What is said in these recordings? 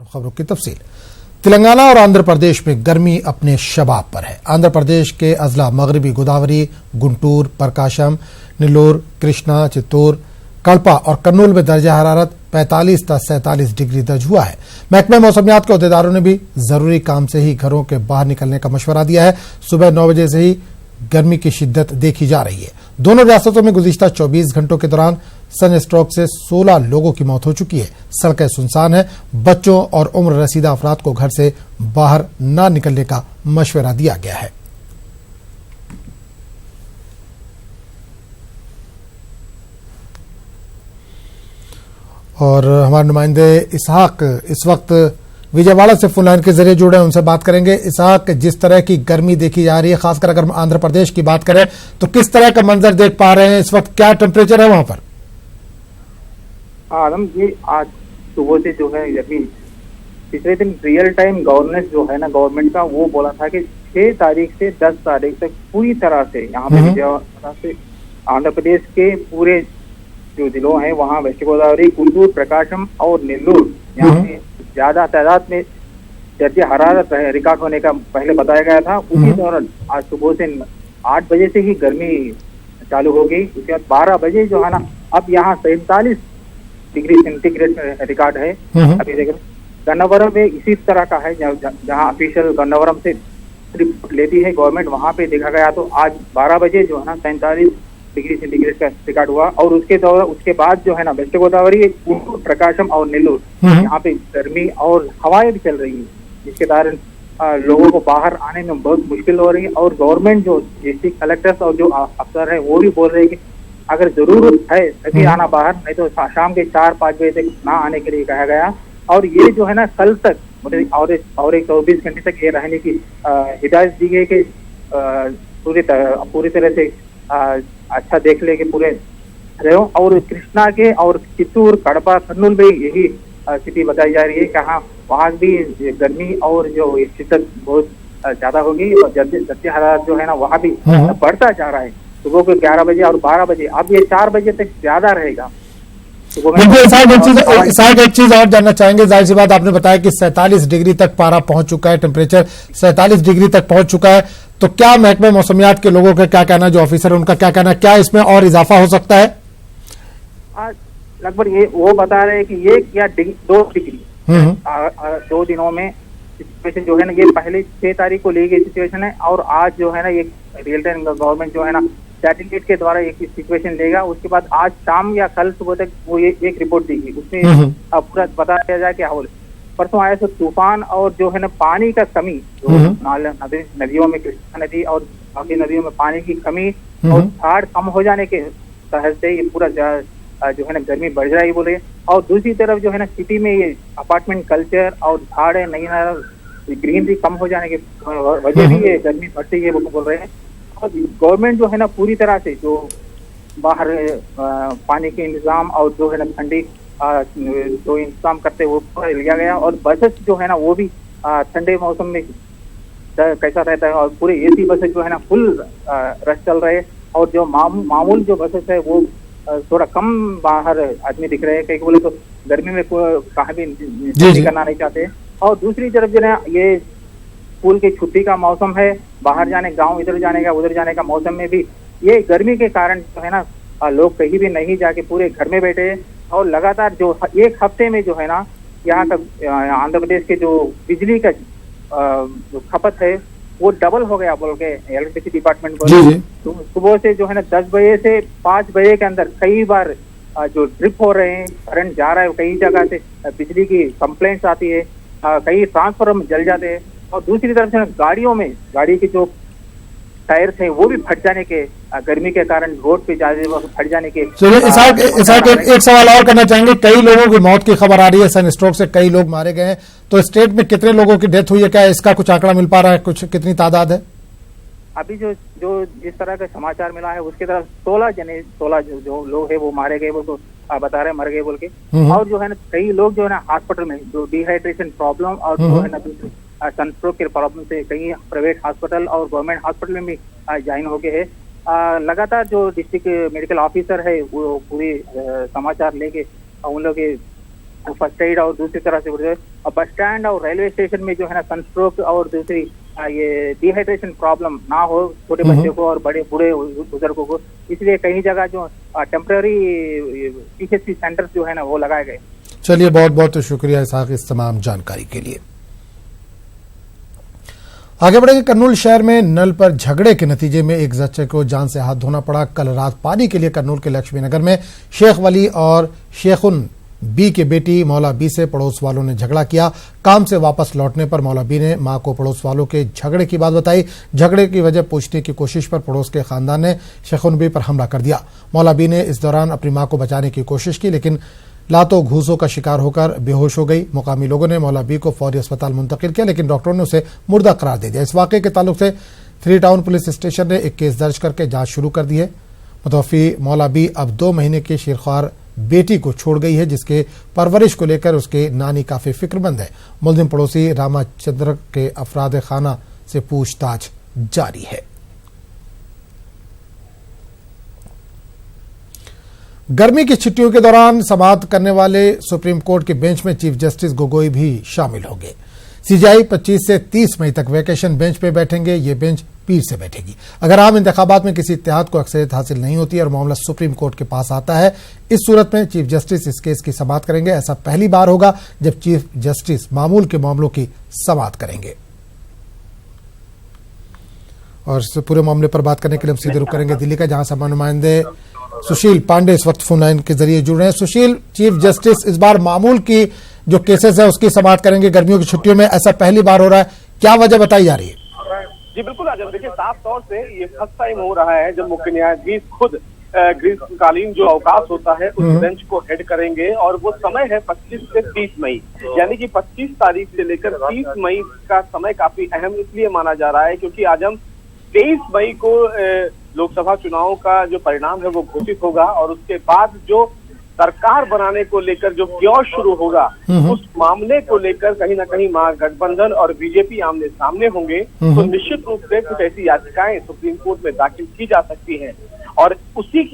खबरों की तफसील। तेलंगाना और आंध्र प्रदेश में गर्मी अपने शबाब पर है। आंध्र प्रदेश के अजला मगरबी गोदावरी, गुंटूर, प्रकाशम, नेल्लोर, कृष्णा, चित्तूर, कड़पा और कन्नूल में दर्जा हरारत 45 से 47 डिग्री दर्ज हुआ है। महकमे मौसमियात के अहदेदारों ने भी जरूरी काम से ही घरों के बाहर निकलने का मशवरा दिया है। सुबह 9 बजे से ही गर्मी की शिद्दत देखी जा रही है। दोनों रियासतों में गुज़िश्ता 24 घंटों के दौरान सन स्ट्रोक से 16 लोगों की मौत हो चुकी है। सड़कें सुनसान है। बच्चों और उम्र रसीदा अफराद को घर से बाहर न निकलने का मशवरा दिया गया है। और हमारे नुमाइंदे इसहाक इस वक्त विजयवाड़ा से फोन लाइन के जरिए जुड़े हैं, उनसे बात करेंगे। इसहाक, जिस तरह की गर्मी देखी जा रही है, खासकर अगर आंध्र प्रदेश की बात करें तो किस तरह का मंजर देख पा रहे हैं इस वक्त, क्या टेम्परेचर है वहां पर? आलम जी, आज सुबह से जो है अभी पिछले दिन रियल टाइम गवर्नेंस जो है ना गवर्नमेंट का, वो बोला था कि 6 तारीख से 10 तारीख तक पूरी तरह से यहाँ पे विजयवाड़ा से आंध्र प्रदेश के पूरे जो जिलों हैं वहाँ वेस्ट गोदावरी, गुंटूर, प्रकाशम और नेल्लोर यहाँ पे ज्यादा तादाद में दर्जे हरारत रिकॉर्ड होने का पहले बताया गया था। उसी दौरान आज सुबह से 8 बजे से ही गर्मी चालू हो गई। उसके बाद 12 बजे जो है ना अब यहाँ 47 डिग्री सेंटीग्रेड रिकॉर्ड है। अभी देखिए गन्नावरम में इसी तरह का है, जहाँ ऑफिशियल गन्नावरम से रिपोर्ट लेती है गवर्नमेंट, वहाँ पे देखा गया तो आज 12 बजे जो है ना 47 डिग्री सेंटीग्रेड का रिकॉर्ड हुआ। और उसके बाद जो है ना वेस्ट गोदावरी, गुंटूर, प्रकाशम और नेल्लोर यहाँ पे गर्मी और हवाएं भी चल रही है, जिसके कारण लोगों को बाहर आने में बहुत मुश्किल हो रही है। और गवर्नमेंट जो डिस्ट्रिक्ट कलेक्टर्स और जो अफसर है वो भी बोल रहे हैं कि अगर जरूरत है तभी आना बाहर, नहीं तो शाम के 4-5 बजे तक ना आने के लिए कहा गया। और ये जो है ना कल तक और एक 24 घंटे तक ये रहने की हिदायत दी गई कि पूरी तरह से अच्छा देख ले कि पूरे रहे। और कृष्णा के और चित्तूर, कड़पा, कन्नूल में यही स्थिति बताई जा रही है कि हाँ वहाँ भी गर्मी और जो शिद्दत बहुत ज्यादा होगी और दर्जे हरारत जो है ना वहाँ भी बढ़ता जा रहा है। सुबह को 11 बजे और 12 बजे, अब ये 4 बजे तक ज्यादा रहेगा। एक चीज और जानना चाहेंगे, जाहिर सी बात आपने बताया कि 47 डिग्री तक पारा पहुंच चुका है, टेम्परेचर 47 डिग्री तक पहुंच चुका है, तो क्या महकमे मौसमियात के लोगों का क्या कहना है, जो ऑफिसर है उनका क्या कहना है, क्या इसमें और इजाफा हो सकता है? आज लगभग ये वो बता रहे हैं कि 1 या 2 डिग्री 2 दिनों में सिचुएशन जो है ना, ये पहले 6 तारीख को ली गई सिचुएशन है। और आज जो है ना एक रियल टाइम गवर्नमेंट जो है ना सैटेलाइट के द्वारा एक सिचुएशन लेगा। उसके बाद आज शाम या कल सुबह तक वो एक रिपोर्ट देगी, उसमें पूरा बताया जाए क्या हो। परसों आया तो तूफान और जो है ना पानी का कमी, जो नदियों में कृष्णा नदी और बाकी नदियों में पानी की कमी और झाड़ कम हो जाने के तहत से ये पूरा जो है ना गर्मी बढ़ जाएगी बोले। और दूसरी तरफ जो है ना सिटी में ये अपार्टमेंट कल्चर और झाड़ है, नई ग्रीनरी कम हो जाने के वजह भी ये गर्मी बढ़ती है वो बोल रहे हैं। और गवर्नमेंट जो है ना पूरी तरह से जो बाहर पानी के इंतजाम और जो है ना ठंडी जो इंतजाम करते वो पूरा लिया गया। और बसेस जो है ना वो भी ठंडे मौसम में कैसा रहता है, और पूरे एसी बसेस जो है ना फुल रश चल रहे हैं। और जो मामूल जो बसेस है वो थोड़ा कम बाहर आदमी दिख रहे हैं, कहीं बोले तो गर्मी में कहीं भी करना नहीं चाहते। और दूसरी तरफ जो है ये स्कूल की छुट्टी का मौसम है, बाहर जाने गांव इधर जाने का उधर जाने का मौसम में भी ये गर्मी के कारण जो है ना लोग कहीं भी नहीं जाके पूरे घर में बैठे हैं। और लगातार जो 1 हफ्ते में जो है ना यहाँ का आंध्र प्रदेश के जो बिजली का जो खपत है वो डबल हो गया बोल के इलेक्ट्रिसिटी डिपार्टमेंट बोले। तो सुबह से जो है ना 10 बजे से 5 बजे के अंदर कई बार जो ट्रिप हो रहे हैं, करंट जा रहा है, कई जगह से बिजली की कंप्लेंट्स आती है, कई ट्रांसफार्मर जल जाते हैं। और दूसरी तरफ से गाड़ियों में गाड़ी के जो टायर थे वो भी फट जाने के, गर्मी के कारण रोड पे ज्यादा फट जाने के। एक सवाल और करना चाहेंगे, कई लोगों की मौत की खबर आ रही है, सन स्ट्रोक से कई लोग मारे गए हैं, तो स्टेट में कितने लोगों की डेथ हुई है, क्या इसका कुछ आंकड़ा मिल पा रहा है, कुछ कितनी तादाद है? अभी जो जिस तरह का समाचार मिला है उसके तरफ 16 जो लोग है वो मारे गए, वो तो बता रहे मर गए बोल के। और जो है ना कई लोग जो है ना हॉस्पिटल में जो डिहाइड्रेशन प्रॉब्लम और जो है ना सनस्ट्रोक के प्रॉब्लम से कई प्राइवेट हॉस्पिटल और गवर्नमेंट हॉस्पिटल में भी ज्वाइन हो गए हैं। लगातार जो डिस्ट्रिक्ट मेडिकल ऑफिसर है वो पूरी समाचार लेके उन लोग फर्स्ट एड और दूसरी तरह से और बस स्टैंड और रेलवे स्टेशन में जो है ना सनस्ट्रोक और दूसरी ये डिहाइड्रेशन प्रॉब्लम ना हो छोटे बच्चों को और बड़े बूढ़े बुजुर्गों को, इसलिए कई जगह जो टेम्पररी पीएचसी सेंटर्स जो है ना वो लगाए गए। चलिए, बहुत बहुत शुक्रिया इसहाक इस तमाम जानकारी के लिए। आगे बढ़ेंगे। कर्नूल शहर में नल पर झगड़े के नतीजे में एक बच्चे को जान से हाथ धोना पड़ा। कल रात पानी के लिए कर्नूल के लक्ष्मी नगर में शेख वली और शेखुन बी के बेटी मौला बी से पड़ोस वालों ने झगड़ा किया। काम से वापस लौटने पर मौला बी ने मां को पड़ोस वालों के झगड़े की बात बताई। झगड़े की वजह पूछने की कोशिश पर पड़ोस के खानदान ने शेखुन बी पर हमला कर दिया। मौला बी ने इस दौरान अपनी मां को बचाने की कोशिश की, लेकिन लातों घूसों का शिकार होकर बेहोश हो गई। मुकामी लोगों ने मौला बी को फौरी अस्पताल मुंतकिल किया, लेकिन डॉक्टरों ने उसे मुर्दा करार दे दिया। इस वाकये के ताल्लुक से 3 टाउन पुलिस स्टेशन ने एक केस दर्ज करके जांच शुरू कर दी है। मुतवफ़ी मौला बी अब 2 महीने की शीरख्वार बेटी को छोड़ गई है, जिसके परवरिश को लेकर उसके नानी काफी फिक्रमंद है। मुलजिम पड़ोसी रामाचंद्र के अफराद खाना से पूछताछ जारी है। गर्मी की छुट्टियों के दौरान समाअत करने वाले सुप्रीम कोर्ट के बेंच में चीफ जस्टिस गोगोई भी शामिल होंगे। सीजेआई 25 से 30 मई तक वैकेशन बेंच पे बैठेंगे। ये बेंच पीर से बैठेगी। अगर आम इंतखाबात में किसी इत्तेहाद को अक्सरियत हासिल नहीं होती और मामला सुप्रीम कोर्ट के पास आता है, इस सूरत में चीफ जस्टिस इस केस की समाअत करेंगे। ऐसा पहली बार होगा जब चीफ जस्टिस मामूल के मामलों की समाअत करेंगे। और इस पूरे मामले पर बात करने के लिए हम सीधे रुख करेंगे दिल्ली का, जहां सभा नुमाइंदे सुशील पांडे इस वक्त फोन लाइन के जरिए जुड़ रहे हैं। सुशील, चीफ जस्टिस इस बार मामूल की जो केसेस है उसकी समाअत करेंगे गर्मियों की छुट्टियों में, ऐसा पहली बार हो रहा है, क्या वजह बताई जा रही है? जी बिल्कुल आजम, देखिए साफ तौर से ये फर्स्ट टाइम हो रहा है जब मुख्य न्यायाधीश खुद ग्रीष्मकालीन जो अवकाश होता है उस बेंच को हेड करेंगे, और वो समय है 25 से 30 मई, यानी कि 25 तारीख से लेकर 30 मई का समय काफी अहम इसलिए माना जा रहा है क्योंकि आजम 23 मई को लोकसभा चुनाव का जो परिणाम है वो घोषित होगा, और उसके बाद जो सरकार बनाने को लेकर जो क्योस शुरू होगा उस मामले को लेकर कहीं ना कहीं महागठबंधन और बीजेपी आमने सामने होंगे। तो निश्चित रूप से कुछ ऐसी याचिकाएं सुप्रीम कोर्ट में दाखिल की जा सकती हैं, और उसी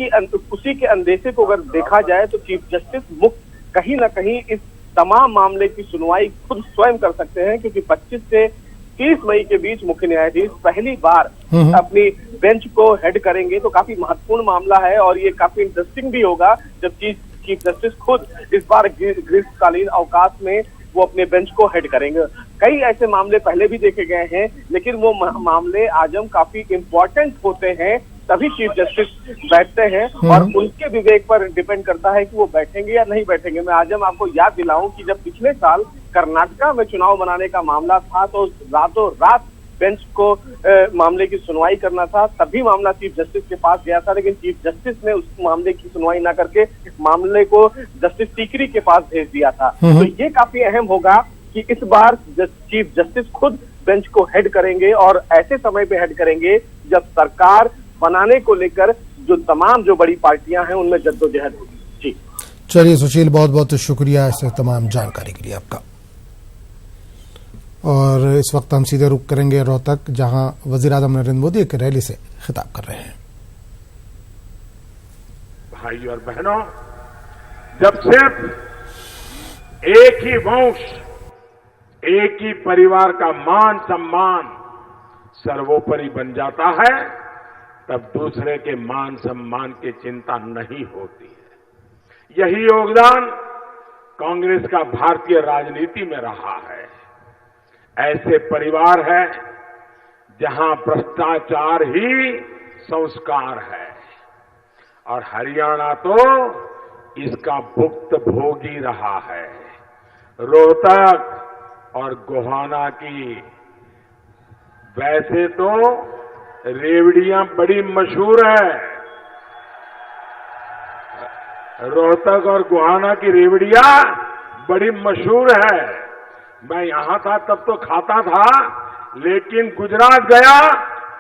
के अंदेशे को अगर देखा जाए तो चीफ जस्टिस मुक्त कहीं ना कहीं इस तमाम मामले की सुनवाई खुद स्वयं कर सकते हैं, क्योंकि 25 से 30 मई के बीच मुख्य न्यायाधीश पहली बार अपनी बेंच को हेड करेंगे। तो काफी महत्वपूर्ण मामला है और ये काफी इंटरेस्टिंग भी होगा जब चीफ जस्टिस खुद इस बार ग्रीष्मकालीन अवकाश में वो अपने बेंच को हेड करेंगे। कई ऐसे मामले पहले भी देखे गए हैं, लेकिन वो मामले आजम काफी इम्पोर्टेंट होते हैं तभी चीफ जस्टिस बैठते हैं, और उनके विवेक पर डिपेंड करता है कि वो बैठेंगे या नहीं बैठेंगे। मैं आजम आपको याद दिलाऊं कि जब पिछले साल कर्नाटका में चुनाव बनाने का मामला था तो रातों रात बेंच को मामले की सुनवाई करना था, तभी मामला चीफ जस्टिस के पास गया था, लेकिन चीफ जस्टिस ने उस मामले की सुनवाई ना करके मामले को जस्टिस सीकरी के पास भेज दिया था। तो ये काफी अहम होगा कि इस बार चीफ जस्टिस खुद बेंच को हेड करेंगे, और ऐसे समय पे हेड करेंगे जब सरकार बनाने को लेकर जो तमाम जो बड़ी पार्टियां हैं उनमें जद्दोजहद होगी। जी चलिए सुशील, बहुत बहुत शुक्रिया इस तमाम जानकारी के लिए आपका। और इस वक्त हम सीधे रुख करेंगे रोहतक, जहां वजीर-ए-आज़म नरेंद्र मोदी एक रैली से खिताब कर रहे हैं। भाई और बहनों, जब सिर्फ एक ही वंश, एक ही परिवार का मान सम्मान सर्वोपरि बन जाता है, तब दूसरे के मान सम्मान की चिंता नहीं होती है। यही योगदान कांग्रेस का भारतीय राजनीति में रहा है। ऐसे परिवार है जहां भ्रष्टाचार ही संस्कार है, और हरियाणा तो इसका भुक्त भोगी रहा है। रोहतक और गोहाना की वैसे तो रेवड़ियां बड़ी मशहूर है, रोहतक और गोहाना की रेवड़ियां बड़ी मशहूर है। मैं यहां था तब तो खाता था, लेकिन गुजरात गया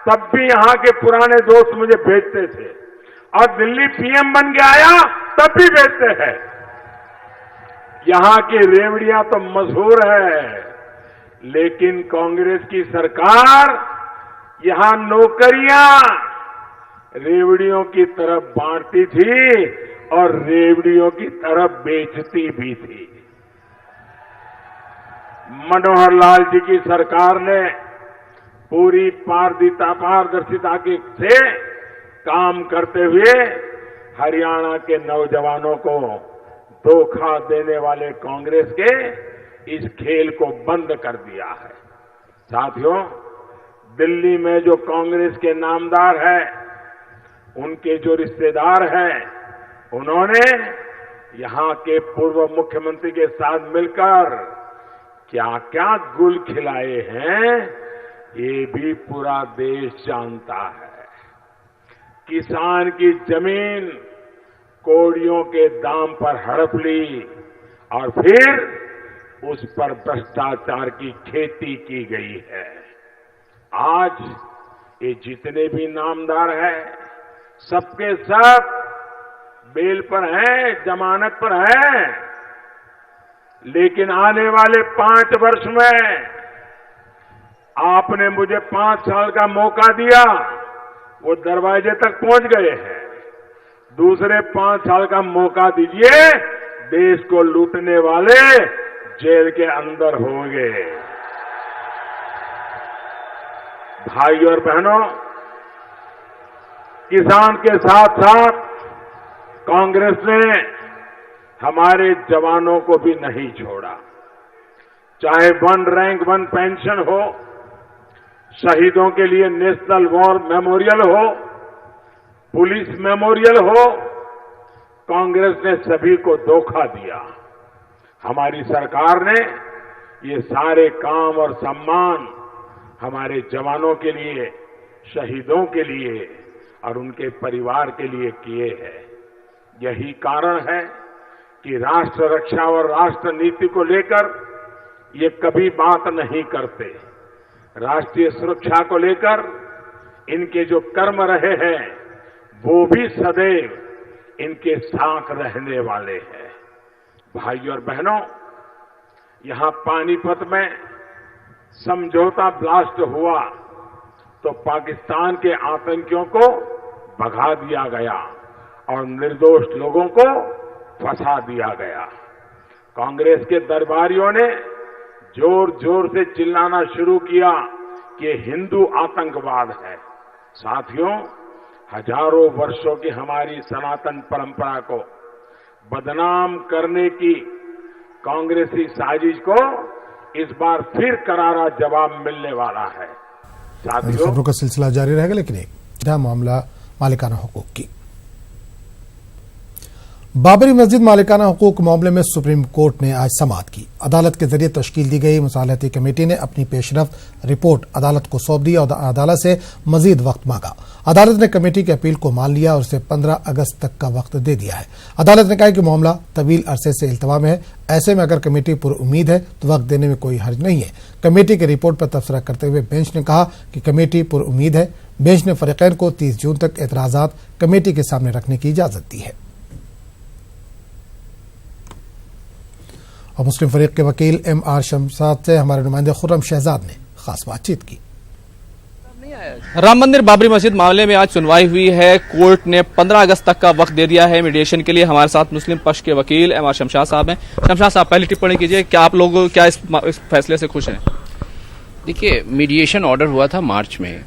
तब भी यहां के पुराने दोस्त मुझे भेजते थे, और दिल्ली पीएम बन के आया तब भी भेजते हैं। यहां की रेवड़ियां तो मशहूर है, लेकिन कांग्रेस की सरकार यहां नौकरियां रेवड़ियों की तरफ बांटती थी और रेवड़ियों की तरफ बेचती भी थी। मनोहर लाल जी की सरकार ने पूरी पारदर्शिता से काम करते हुए हरियाणा के नौजवानों को धोखा देने वाले कांग्रेस के इस खेल को बंद कर दिया है। साथियों, दिल्ली में जो कांग्रेस के नामदार हैं, उनके जो रिश्तेदार हैं, उन्होंने यहां के पूर्व मुख्यमंत्री के साथ मिलकर क्या क्या गुल खिलाए हैं, ये भी पूरा देश जानता है। किसान की जमीन कौड़ियों के दाम पर हड़प ली और फिर उस पर भ्रष्टाचार की खेती की गई है। आज ये जितने भी नामदार हैं, सबके सब बेल पर हैं, जमानत पर हैं, लेकिन आने वाले 5 वर्ष में आपने मुझे 5 साल का मौका दिया, वो दरवाजे तक पहुंच गए हैं। दूसरे 5 साल का मौका दीजिए, देश को लूटने वाले जेल के अंदर होंगे। भाई और बहनों, किसान के साथ साथ कांग्रेस ने हमारे जवानों को भी नहीं छोड़ा। चाहे 1 रैंक 1 पेंशन हो, शहीदों के लिए नेशनल वॉर मेमोरियल हो, पुलिस मेमोरियल हो, कांग्रेस ने सभी को धोखा दिया। हमारी सरकार ने ये सारे काम और सम्मान हमारे जवानों के लिए, शहीदों के लिए और उनके परिवार के लिए किए हैं। यही कारण है कि राष्ट्र रक्षा और राष्ट्र नीति को लेकर ये कभी बात नहीं करते। राष्ट्रीय सुरक्षा को लेकर इनके जो कर्म रहे हैं, वो भी सदैव इनके साथ रहने वाले हैं। भाई और बहनों, यहां पानीपत में समझौता ब्लास्ट हुआ तो पाकिस्तान के आतंकियों को भगा दिया गया और निर्दोष लोगों को फंसा दिया गया। कांग्रेस के दरबारियों ने जोर जोर से चिल्लाना शुरू किया कि ये हिंदू आतंकवाद है। साथियों, हजारों वर्षों की हमारी सनातन परंपरा को बदनाम करने की कांग्रेसी साजिश को इस बार फिर करारा जवाब मिलने वाला है। साथियों, खबरों का सिलसिला जारी रहेगा, लेकिन एक मामला मालिकाना हुकूक की। बाबरी मस्जिद मालिकाना हुकूक मामले में सुप्रीम कोर्ट ने आज समाअत की। अदालत के जरिए तश्कील दी गई मुसालहती कमेटी ने अपनी पेशरफ्त रिपोर्ट अदालत को सौंप दी और अदालत से मजीद वक्त मांगा। अदालत ने कमेटी की अपील को मान लिया और उसे 15 अगस्त तक का वक्त दे दिया है। अदालत ने कहा कि मामला तवील अरसे से इल्तवा में है, ऐसे में अगर कमेटी पुरुम्मीद है तो वक्त देने में कोई हर्ज नहीं है। कमेटी की रिपोर्ट पर तबसरा करते हुए बेंच ने कहा कि कमेटी पुरुम्मीद है। बेंच ने फरीकैन को 30 जून तक एतराजात कमेटी के सामने रखने की इजाजत दी है। और मुस्लिम फरीक के वकील MR शमशाद से हमारे नुमाइंदे खुर्रम शहजाद ने खास बातचीत की। राम मंदिर बाबरी मस्जिद मामले में आज सुनवाई हुई है। कोर्ट ने 15 अगस्त तक का वक्त दे दिया है मीडिएशन के लिए। हमारे साथ मुस्लिम पक्ष के वकील MR शमशाद साहब हैं। शमशाद साहब, पहली टिप्पणी कीजिए, क्या आप लोग क्या इस फैसले से खुश हैं? देखिए, मीडिएशन ऑर्डर हुआ था मार्च में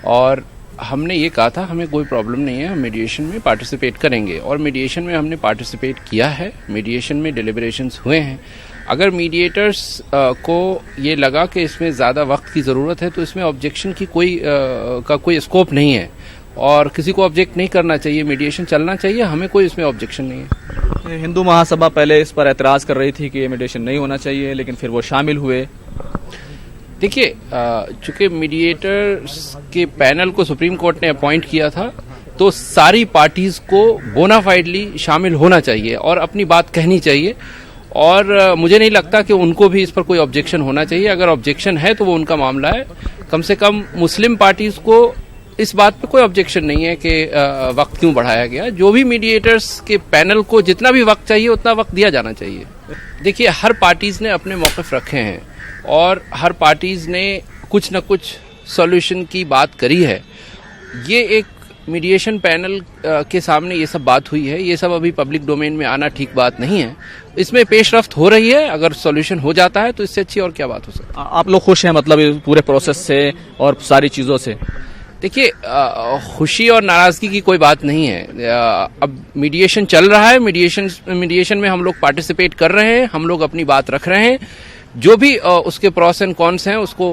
और हमने ये कहा था हमें कोई प्रॉब्लम नहीं है, हम मीडिएशन में पार्टिसिपेट करेंगे और मीडिएशन में हमने पार्टिसिपेट किया है। मीडिएशन में डिलिबरेशंस हुए हैं। अगर मीडिएटर्स को ये लगा कि इसमें ज़्यादा वक्त की ज़रूरत है तो इसमें ऑब्जेक्शन की कोई स्कोप नहीं है और किसी को ऑब्जेक्ट नहीं करना चाहिए। मीडिएशन चलना चाहिए, हमें कोई इसमें ऑब्जेक्शन नहीं है। हिंदू महासभा पहले इस पर एतराज़ कर रही थी कि ये मीडिएशन नहीं होना चाहिए, लेकिन फिर वो शामिल हुए। देखिए, चूंकि मीडिएटर्स के पैनल को सुप्रीम कोर्ट ने अपॉइंट किया था तो सारी पार्टीज को बोनाफाइडली शामिल होना चाहिए और अपनी बात कहनी चाहिए और मुझे नहीं लगता कि उनको भी इस पर कोई ऑब्जेक्शन होना चाहिए। अगर ऑब्जेक्शन है तो वो उनका मामला है। कम से कम मुस्लिम पार्टीज को इस बात पे कोई ऑब्जेक्शन नहीं है कि वक्त क्यों बढ़ाया गया। जो भी मीडिएटर्स के पैनल को जितना भी वक्त चाहिए उतना वक्त दिया जाना चाहिए। देखिए, हर पार्टीज ने अपने मौक़िफ़ रखे हैं और हर पार्टीज ने कुछ न कुछ सॉल्यूशन की बात करी है। ये एक मीडिएशन पैनल के सामने ये सब बात हुई है, ये सब अभी पब्लिक डोमेन में आना ठीक बात नहीं है। इसमें पेशरफ्त हो रही है, अगर सॉल्यूशन हो जाता है तो इससे अच्छी और क्या बात हो सकती है। आप लोग खुश हैं मतलब इस पूरे प्रोसेस से और सारी चीज़ों से? देखिए, खुशी और नाराजगी की कोई बात नहीं है। अब मीडिएशन चल रहा है, मीडिएशन में हम लोग पार्टिसिपेट कर रहे हैं, हम लोग अपनी बात रख रहे हैं। जो भी उसके प्रॉस एंड कॉन्स हैं उसको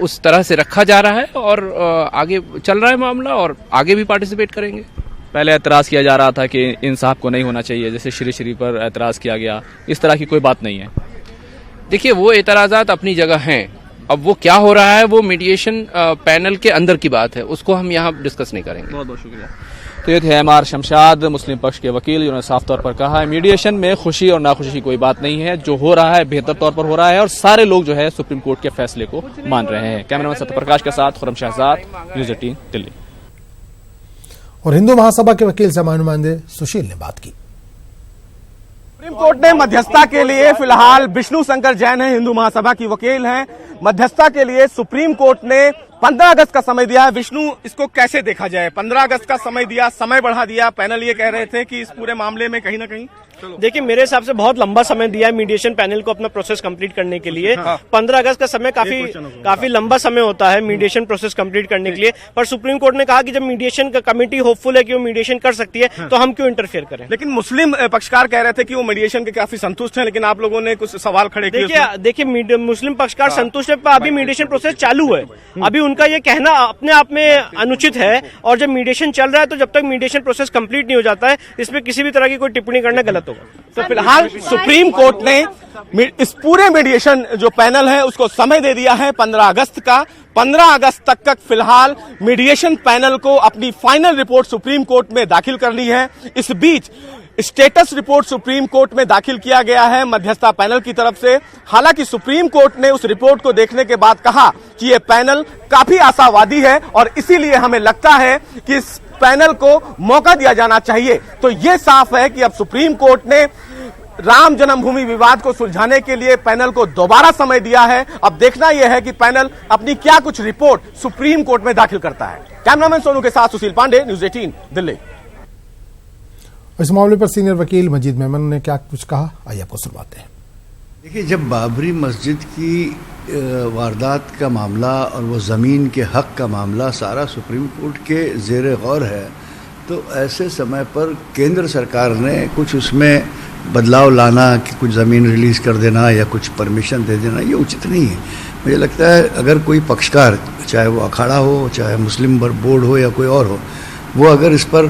उस तरह से रखा जा रहा है और आगे चल रहा है मामला और आगे भी पार्टिसिपेट करेंगे। पहले एतराज़ किया जा रहा था कि इंसाफ को नहीं होना चाहिए, जैसे श्री पर एतराज़ किया गया, इस तरह की कोई बात नहीं है। देखिए, वो एतराज़ात अपनी जगह हैं। अब वो क्या हो रहा है वो मीडिएशन पैनल के अंदर की बात है, उसको हम यहाँ डिस्कस नहीं करेंगे। बहुत बहुत शुक्रिया। तो ये थे एमआर शमशाद, मुस्लिम पक्ष के वकील, जिन्होंने साफ तौर पर कहा है मीडिएशन में खुशी और नाखुशी की कोई बात नहीं है, जो हो रहा है बेहतर तौर पर हो रहा है और सारे लोग जो है सुप्रीम कोर्ट के फैसले को मान रहे हैं। कैमरामैन सत्यप्रकाश के साथ खुर्रम शहजाद, न्यूज़ 18 दिल्ली। और हिंदू महासभा के वकील समा नुमाइंदे सुशील ने बात की। सुप्रीम कोर्ट ने मध्यस्थता के लिए फिलहाल विष्णु शंकर जैन है, हिंदू महासभा की वकील हैं। मध्यस्थता के लिए सुप्रीम कोर्ट ने 15 अगस्त का समय दिया है। विष्णु, इसको कैसे देखा जाए? 15 अगस्त का समय दिया, समय बढ़ा दिया। पैनल ये कह रहे थे कि इस पूरे मामले में कहीं ना कहीं देखिए, मेरे हिसाब से बहुत लंबा समय दिया है मीडिएशन पैनल को अपना प्रोसेस कंप्लीट करने के लिए। 15 अगस्त का समय काफी लंबा समय होता है मीडिएशन प्रोसेस कंप्लीट करने के लिए, पर सुप्रीम कोर्ट ने कहा कि जब मीडिएशन का कमेटी होपफुल है कि वो मीडिएशन कर सकती है तो हम क्यों इंटरफेयर करें। लेकिन मुस्लिम पक्षकार कह रहे थे कि वो मीडिएशन के काफी संतुष्ट हैं, लेकिन आप लोगों ने कुछ सवाल खड़े किए। देखिए, मुस्लिम पक्षकार संतुष्ट है, पर अभी मीडिएशन प्रोसेस चालू है। अभी उनका ये कहना अपने आप में अनुचित है और जब मीडिएशन चल रहा है तो जब तक मीडिएशन प्रोसेस कंप्लीट नहीं हो जाता है इसमें किसी भी तरह की कोई टिप्पणी करना गलत होगा। तो फिलहाल सुप्रीम कोर्ट ने इस पूरे मीडिएशन जो पैनल है उसको समय दे दिया है 15 अगस्त का। 15 अगस्त तक फिलहाल मीडिएशन पैनल को अपनी फाइनल रिपोर्ट सुप्रीम कोर्ट में दाखिल करनी है। इस बीच स्टेटस रिपोर्ट सुप्रीम कोर्ट में दाखिल किया गया है मध्यस्थता पैनल की तरफ से। हालांकि सुप्रीम कोर्ट ने उस रिपोर्ट को देखने के बाद कहा कि यह पैनल काफी आशावादी है और इसीलिए हमें लगता है कि इस पैनल को मौका दिया जाना चाहिए। तो यह साफ है कि अब सुप्रीम कोर्ट ने राम जन्मभूमि विवाद को सुलझाने के लिए पैनल को दोबारा समय दिया है। अब देखना यह है कि पैनल अपनी क्या कुछ रिपोर्ट सुप्रीम कोर्ट में दाखिल करता है। कैमरामैन सोनू के साथ सुशील पांडे, न्यूज़ 18 दिल्ली। इस मामले पर सीनियर वकील मजीद मेमन ने क्या कुछ कहा, आइए आपको सुनवाते हैं। देखिए, जब बाबरी मस्जिद की वारदात का मामला और वो ज़मीन के हक का मामला सारा सुप्रीम कोर्ट के ज़ेर गौर है, तो ऐसे समय पर केंद्र सरकार ने कुछ उसमें बदलाव लाना कि कुछ ज़मीन रिलीज़ कर देना या कुछ परमिशन दे देना, ये उचित नहीं है। मुझे लगता है अगर कोई पक्षकार, चाहे वो अखाड़ा हो, चाहे मुस्लिम बोर्ड हो या कोई और हो, वो अगर इस पर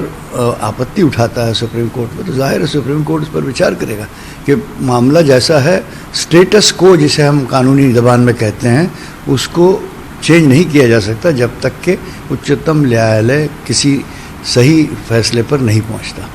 आपत्ति उठाता है सुप्रीम कोर्ट में, तो जाहिर है सुप्रीम कोर्ट इस पर विचार करेगा कि मामला जैसा है, स्टेटस को जिसे हम कानूनी ज़बान में कहते हैं, उसको चेंज नहीं किया जा सकता जब तक कि उच्चतम न्यायालय किसी सही फैसले पर नहीं पहुंचता।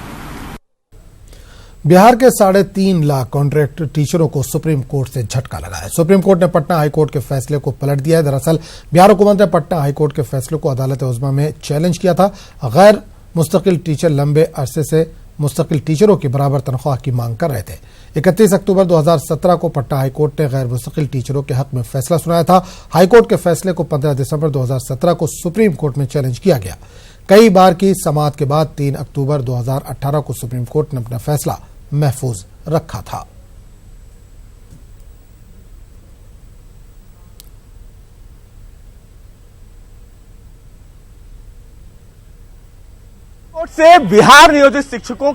बिहार के 3.5 लाख कॉन्ट्रैक्ट टीचरों को सुप्रीम कोर्ट से झटका लगा है। सुप्रीम कोर्ट ने पटना हाईकोर्ट के फैसले को पलट दिया है। दरअसल बिहार हुकूमत ने पटना हाईकोर्ट के फैसले को अदालत उज़्मा में चैलेंज किया था। गैर मुस्तकिल टीचर लंबे अरसे से मुस्तकिल टीचरों की बराबर तनख्वाह की मांग कर रहे थे। 31 अक्टूबर 2017 को पटना हाईकोर्ट ने गैर मुस्तकिल टीचरों के हक में फैसला सुनाया था। हाईकोर्ट के फैसले को 15 दिसंबर 2017 को सुप्रीम कोर्ट में चैलेंज किया गया। कई बार की समाअत के बाद 3 अक्टूबर 2018 को सुप्रीम कोर्ट ने अपना फैसला महफूज रखा था। कोर्ट से बिहार नियोजित शिक्षकों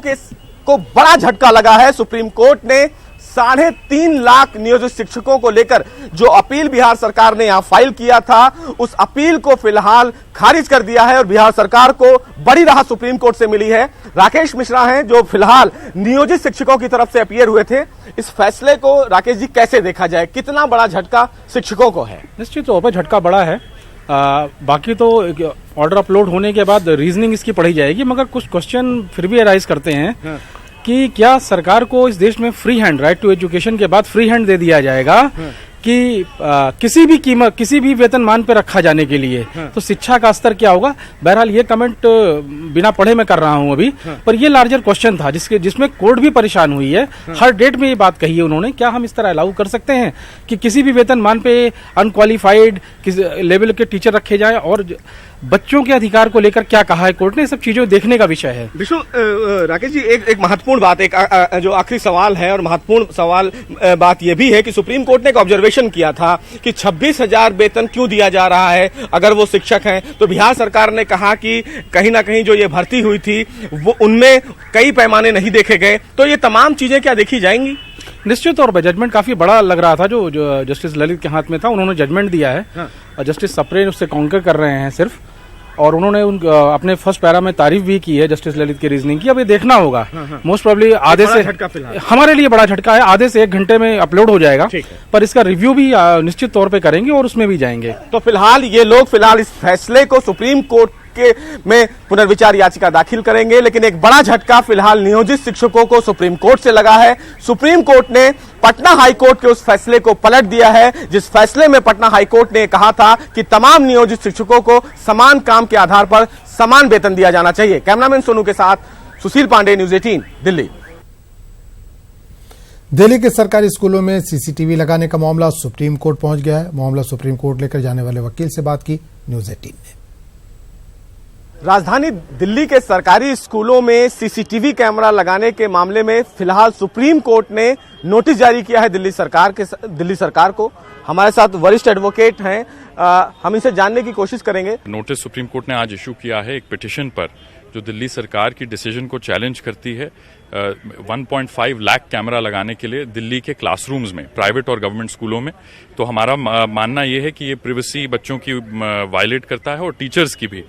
को बड़ा झटका लगा है। सुप्रीम कोर्ट ने 3.5 लाख नियोजित शिक्षकों को लेकर जो अपील बिहार सरकार ने यहां फाइल किया था, उस अपील को फिलहाल खारिज कर दिया है और बिहार सरकार को बड़ी राहत सुप्रीम कोर्ट से मिली है। राकेश मिश्रा हैं जो फिलहाल नियोजित शिक्षकों की तरफ से अपीयर हुए थे। इस फैसले को राकेश जी कैसे देखा जाए, कितना बड़ा झटका शिक्षकों को है? निश्चित तौर पर झटका बड़ा है। बाकी तो ऑर्डर अपलोड होने के बाद रीजनिंग इसकी पढ़ी जाएगी, मगर कुछ क्वेश्चन फिर भी अराइज करते हैं कि क्या सरकार को इस देश में free hand, right to education के बाद फ्री हैंड दे दिया जाएगा कि किसी भी कीमत, किसी भी वेतनमान पे रखा जाने के लिए तो शिक्षा का स्तर क्या होगा। बहरहाल ये कमेंट बिना पढ़े मैं कर रहा हूं अभी, पर ये लार्जर क्वेश्चन था जिसमें कोर्ट भी परेशान हुई है। हर डेट में ये बात कही है उन्होंने, क्या हम इस तरह अलाउ कर सकते हैं कि किसी भी वेतनमान पे अनक्वालिफाइड लेवल के टीचर रखे जाएं, और बच्चों के अधिकार को लेकर क्या कहा है कोर्ट ने, सब चीजों देखने का विषय है। विष्णु, राकेश जी, एक महत्वपूर्ण बात, जो आखिरी सवाल है और महत्वपूर्ण सवाल बात यह भी है कि सुप्रीम कोर्ट ने एक ऑब्जर्वेशन किया था कि 26,000 वेतन क्यों दिया जा रहा है अगर वो शिक्षक हैं। तो बिहार सरकार ने कहा कि कहीं ना कहीं जो ये भर्ती हुई थी वो उनमें कई पैमाने नहीं देखे गए। तो ये तमाम चीजें क्या देखी जाएंगी? निश्चित तौर पर जजमेंट काफी बड़ा लग रहा था जो जस्टिस ललित के हाथ में था। उन्होंने जजमेंट दिया है और जस्टिस सप्रे उससे काउंटर कर रहे हैं सिर्फ, और उन्होंने अपने फर्स्ट पैरा में तारीफ भी की है जस्टिस ललित की रीजनिंग की। अब ये देखना होगा, मोस्ट प्रोबेबली आधे से हमारे लिए बड़ा झटका है, आधे से 1 घंटे में अपलोड हो जाएगा, पर इसका रिव्यू भी निश्चित तौर पे करेंगे और उसमें भी जाएंगे। तो फिलहाल ये लोग इस फैसले को सुप्रीम कोर्ट में पुनर्विचार याचिका दाखिल करेंगे, लेकिन एक बड़ा झटका फिलहाल नियोजित शिक्षकों को सुप्रीम कोर्ट से लगा है। सुप्रीम कोर्ट ने पटना हाई कोर्ट के उस फैसले को पलट दिया है जिस फैसले में पटना हाई कोर्ट ने कहा था कि तमाम नियोजित शिक्षकों को समान काम के आधार पर समान वेतन दिया जाना चाहिए। कैमरामैन सोनू के साथ सुशील पांडे, न्यूज 18 दिल्ली। दिल्ली के सरकारी स्कूलों में सीसीटीवी लगाने का मामला सुप्रीम कोर्ट पहुंच गया है। मामला सुप्रीम कोर्ट लेकर जाने वाले वकील से बात की न्यूज 18 ने। राजधानी दिल्ली के सरकारी स्कूलों में सीसीटीवी कैमरा लगाने के मामले में फिलहाल सुप्रीम कोर्ट ने नोटिस जारी किया है दिल्ली सरकार को। हमारे साथ वरिष्ठ एडवोकेट हैं, हम इनसे जानने की कोशिश करेंगे। नोटिस सुप्रीम कोर्ट ने आज इशू किया है एक पिटीशन पर जो दिल्ली सरकार की डिसीजन को चैलेंज करती है 1.5 लाख कैमरा लगाने के लिए दिल्ली के क्लासरूम्स में, प्राइवेट और गवर्नमेंट स्कूलों में। तो हमारा मानना यह है कि ये प्राइवेसी बच्चों की वायलेट करता है और टीचर्स की भी,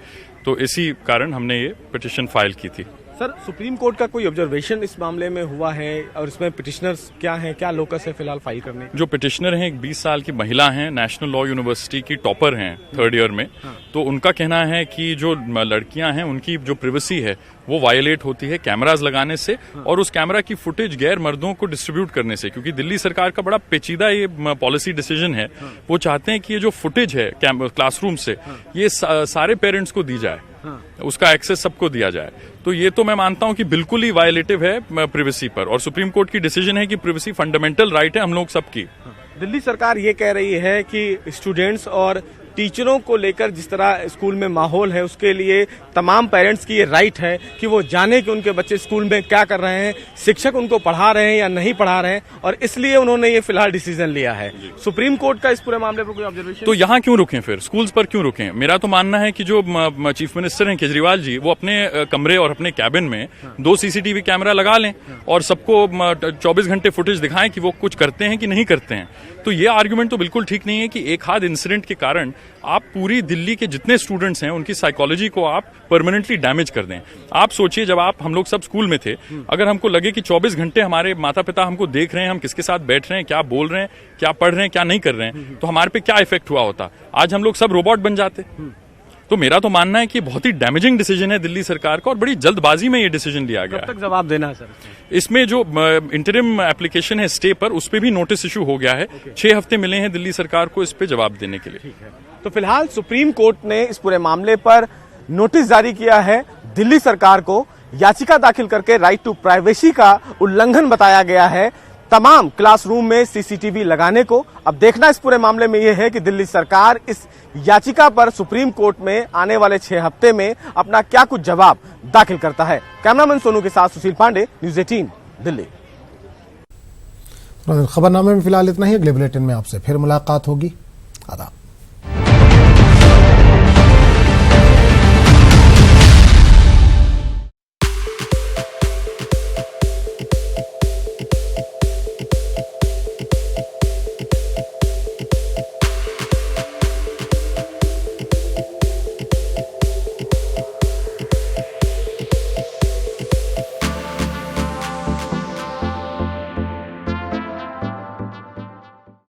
तो इसी कारण हमने ये पिटीशन फाइल की थी। सर, सुप्रीम कोर्ट का कोई ऑब्जर्वेशन इस मामले में हुआ है और इसमें पिटिशनर्स क्या हैं, क्या लोकस है फिलहाल फाइल करने? जो पिटिशनर हैं एक 20 साल की महिला हैं, नेशनल लॉ यूनिवर्सिटी की टॉपर हैं 3rd ईयर में। तो उनका कहना है कि जो लड़कियां हैं उनकी जो प्राइवेसी है वो वायलेट होती है कैमराज लगाने से और उस कैमरा की फुटेज गैर मर्दों को डिस्ट्रीब्यूट करने से, क्योंकि दिल्ली सरकार का बड़ा पेचीदा ये पॉलिसी डिसीजन है। वो चाहते हैं कि ये जो फुटेज है क्लासरूम से ये सारे पेरेंट्स को दी जाए, उसका एक्सेस सबको दिया जाए। तो ये तो मैं मानता हूं कि बिल्कुल ही वायलेटिव है प्राइवेसी पर, और सुप्रीम कोर्ट की डिसीजन है कि प्राइवेसी फंडामेंटल राइट है हम लोग सबकी। दिल्ली सरकार ये कह रही है कि स्टूडेंट्स और टीचरों को लेकर जिस तरह स्कूल में माहौल है उसके लिए तमाम पेरेंट्स की ये राइट है कि वो जाने कि उनके बच्चे स्कूल में क्या कर रहे हैं, शिक्षक उनको पढ़ा रहे हैं या नहीं पढ़ा रहे हैं, और इसलिए उन्होंने ये फिलहाल डिसीजन लिया है। सुप्रीम कोर्ट का इस पूरे मामले पर कोई ऑब्जर्वेशन? तो यहाँ क्यों रुकें फिर, स्कूल्स पर क्यों रुकें? मेरा तो मानना है कि जो चीफ मिनिस्टर हैं केजरीवाल जी, वो अपने कमरे और अपने कैबिन में 2 सीसीटीवी कैमरा लगा लें और सबको 24 घंटे फुटेज दिखाएं कि वो कुछ करते हैं कि नहीं करते हैं। तो ये आर्गुमेंट तो बिल्कुल ठीक नहीं है कि एक हाथ इंसिडेंट के कारण आप पूरी दिल्ली के जितने स्टूडेंट्स हैं उनकी साइकोलॉजी को आप परमानेंटली डैमेज कर दें। आप सोचिए, जब हम लोग सब स्कूल में थे, अगर हमको लगे कि 24 घंटे हमारे माता पिता हमको देख रहे हैं, हम किसके साथ बैठ रहे हैं, क्या बोल रहे हैं, क्या पढ़ रहे हैं, क्या नहीं कर रहे हैं, तो हमारे पे क्या इफेक्ट हुआ होता? आज हम लोग सब रोबोट बन जाते। तो मेरा तो मानना है कि बहुत ही डैमेजिंग डिसीजन है दिल्ली सरकार का और बड़ी जल्दबाजी में ये डिसीजन लिया गया है। कब तक जवाब देना है सर? इसमें जो इंटरिम एप्लीकेशन है स्टे पर, उस पे भी नोटिस इशू हो गया है। 6 हफ्ते मिले हैं दिल्ली सरकार को इस पे जवाब देने के लिए। तो फिलहाल सुप्रीम कोर्ट ने इस पूरे मामले पर नोटिस जारी किया है दिल्ली सरकार को। याचिका दाखिल करके राइट टू प्राइवेसी का उल्लंघन बताया गया है तमाम क्लासरूम में सीसीटीवी लगाने को। अब देखना इस पूरे मामले में यह है कि दिल्ली सरकार इस याचिका पर सुप्रीम कोर्ट में आने वाले 6 हफ्ते में अपना क्या कुछ जवाब दाखिल करता है। कैमरामैन सोनू के साथ सुशील पांडे, न्यूज 18 दिल्ली। खबरनामे में फिलहाल इतना ही। अगले बुलेटिन में आपसे फिर मुलाकात होगी। आदाब।